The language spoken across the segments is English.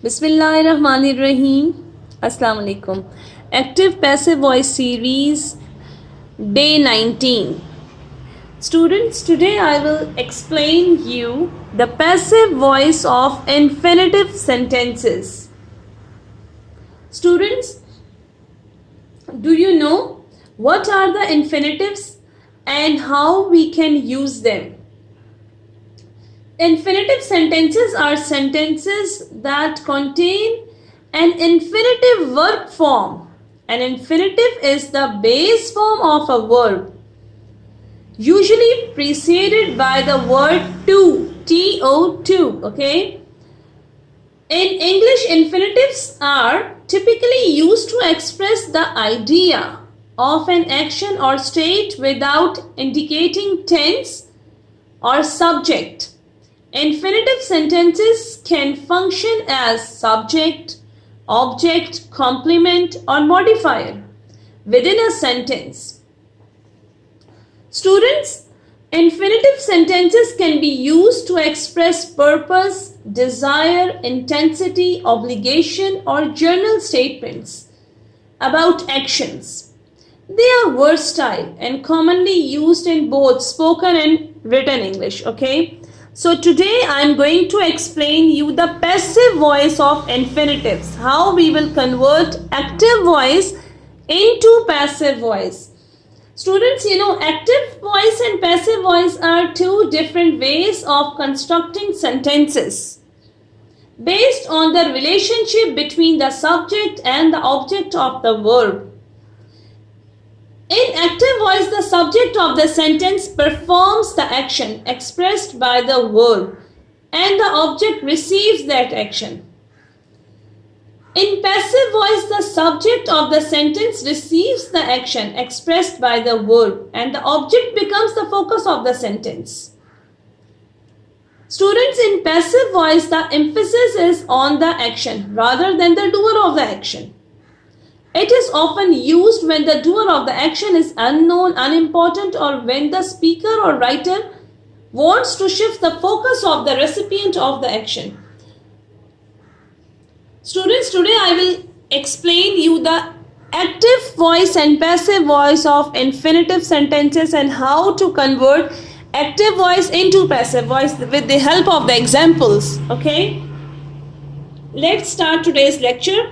Bismillahirrahmanirrahim. Assalamu alaikum. Active passive voice series, day 19. Students, today I will explain you the passive voice of infinitive sentences. Students, do you know what are the infinitives and how we can use them? Infinitive sentences are sentences that contain an infinitive verb form. An infinitive is the base form of a verb, usually preceded by the word to, to, okay? In English, infinitives are typically used to express the idea of an action or state without indicating tense or subject. Infinitive sentences can function as subject, object, complement, or modifier within a sentence. Students, infinitive sentences can be used to express purpose, desire, intensity, obligation, or general statements about actions. They are versatile and commonly used in both spoken and written English, okay? So today I am going to explain you the passive voice of infinitives, how we will convert active voice into passive voice. Students, you know, active voice and passive voice are two different ways of constructing sentences based on the relationship between the subject and the object of the verb. In active voice, the subject of the sentence performs the action expressed by the verb and the object receives that action. In passive voice, the subject of the sentence receives the action expressed by the verb and the object becomes the focus of the sentence. Students, in passive voice, the emphasis is on the action rather than the doer of the action. It is often used when the doer of the action is unknown, unimportant, or when the speaker or writer wants to shift the focus of the recipient of the action. Students, today I will explain you the active voice and passive voice of infinitive sentences and how to convert active voice into passive voice with the help of the examples. Okay? Let's start today's lecture.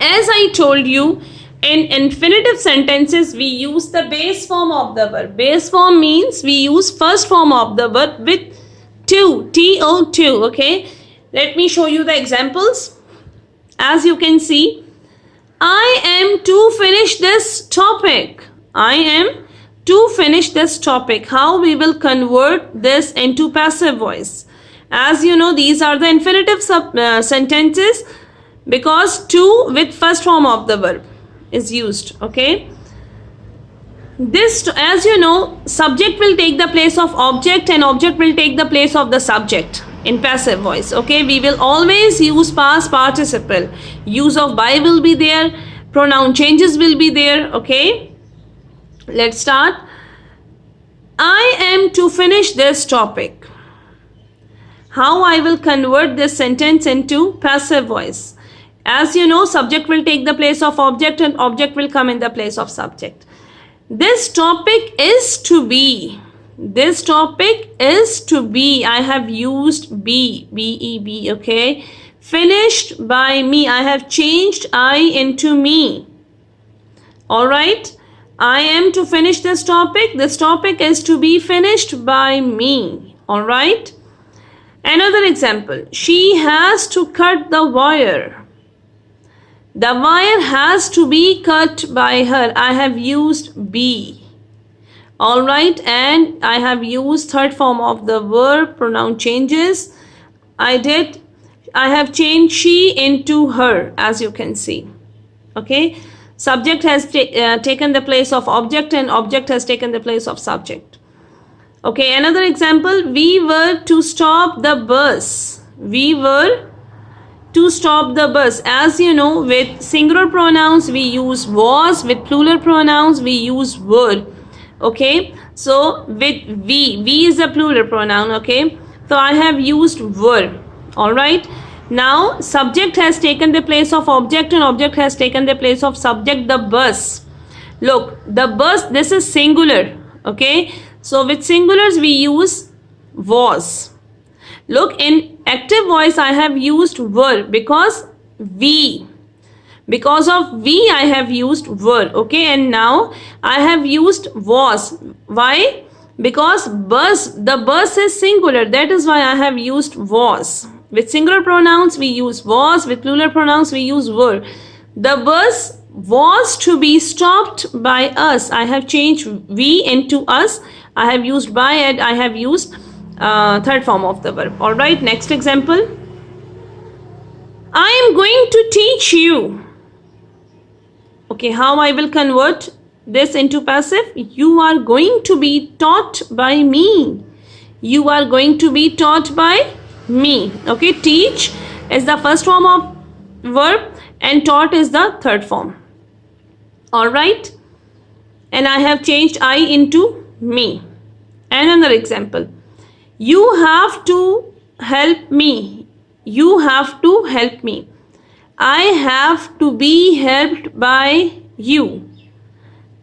As I told you, in infinitive sentences, we use the base form of the verb. Base form means we use first form of the verb with to, to, okay? Let me show you the examples. As you can see, I am to finish this topic. I am to finish this topic. How we will convert this into passive voice? As you know, these are the infinitive sentences, because to with first form of the verb is used, okay? This, as you know, subject will take the place of object and object will take the place of the subject in passive voice, okay? We will always use past participle. Use of by will be there, pronoun changes will be there, okay? Let's start. I am to finish this topic. How I will convert this sentence into passive voice? As you know, subject will take the place of object and object will come in the place of subject. This topic is to be. This topic is to be. I have used be, B-E-B, okay? Finished by me. I have changed I into me. Alright? I am to finish this topic. This topic is to be finished by me. Alright? Another example. She has to cut the wire. The wire has to be cut by her. I have used be. Alright, and I have used third form of the verb, pronoun changes. I have changed she into her, as you can see. Okay, subject has taken the place of object and object has taken the place of subject. Okay, another example. We were to stop the bus. We were to stop the bus. As you know, with singular pronouns we use was, with plural pronouns we use were. Okay, So with we is a plural pronoun, okay? So I have used were. All right. Now subject has taken the place of object and object has taken the place of subject. The bus. Look, the bus, this is singular, okay? So with singulars we use was. Look, in active voice I have used were because we. Because of we I have used were, okay? And now I have used was. Why? Because the bus is singular, that is why I have used was. With singular pronouns we use was, with plural pronouns we use were. The bus was to be stopped by us. I have changed we into us. I have used by and I have used third form of the verb. All right, next example. I am going to teach you. Okay, how I will convert this into passive? You are going to be taught by me. You are going to be taught by me. Okay, teach is the first form of verb and taught is the third form. All right, and I have changed I into me. And another example. You have to help me. You have to help me. I have to be helped by you.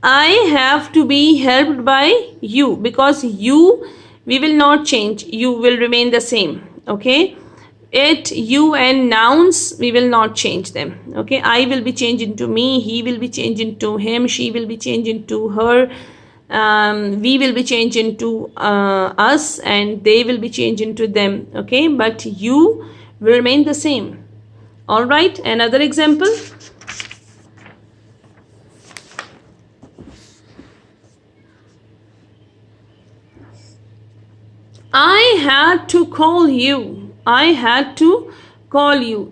I have to be helped by you, because you we will not change. You will remain the same. Okay. It, you and nouns we will not change them. Okay. I will be changed into me. He will be changed into him. She will be changed into her. We will be changed into us, and they will be changed into them. Okay. But you will remain the same. All right, another example. I had to call you. I had to call you.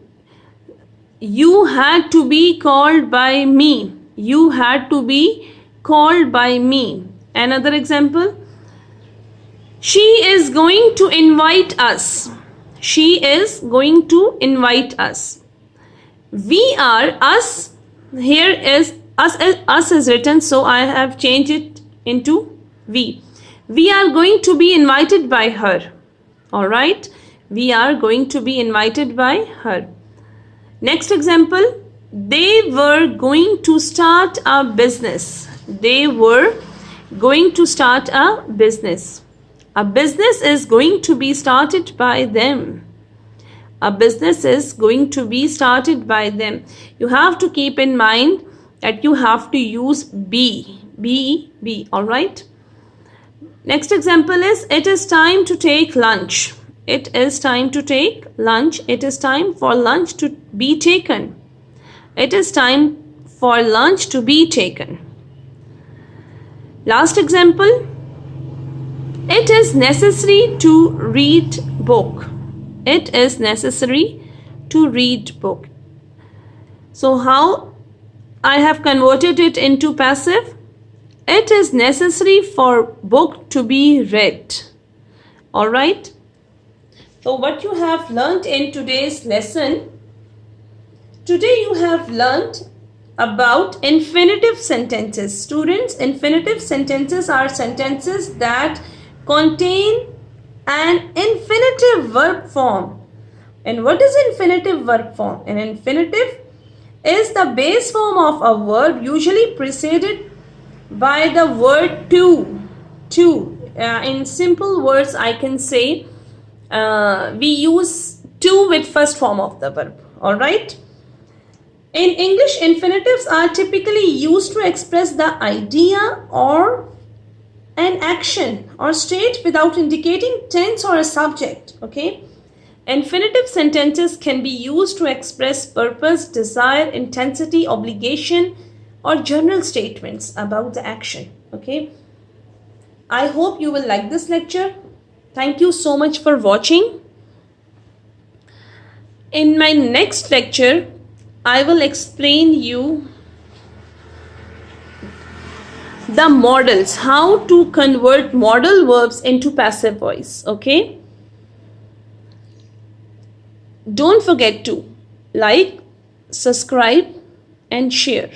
You had to be called by me. You had to be called by me. Another example. She is going to invite us. She is going to invite us. We are us. Here is us is written, so I have changed it into we. We are going to be invited by her. All right, we are going to be invited by her. Next example. They were going to start a business. They were going to start a business. A business is going to be started by them. A business is going to be started by them. You have to keep in mind that you have to use be. All right. Next example is, it is time to take lunch. It is time to take lunch. It is time for lunch to be taken. It is time for lunch to be taken. Last example. It is necessary to read book. It is necessary to read book. So how I have converted it into passive? It is necessary for book to be read. All right. So what you have learned in today's lesson? Today you have learned about infinitive sentences. Students, infinitive sentences are sentences that contain an infinitive verb form. And what is infinitive verb form? An infinitive is the base form of a verb, usually preceded by the word to. In simple words, I can say we use to with first form of the verb. All right. In English, infinitives are typically used to express the idea or an action or state without indicating tense or a subject. Okay. Infinitive sentences can be used to express purpose, desire, intensity, obligation, or general statements about the action. Okay. I hope you will like this lecture. Thank you so much for watching. In my next lecture, I will explain you the models, how to convert modal verbs into passive voice. Okay. Don't forget to like, subscribe, and share.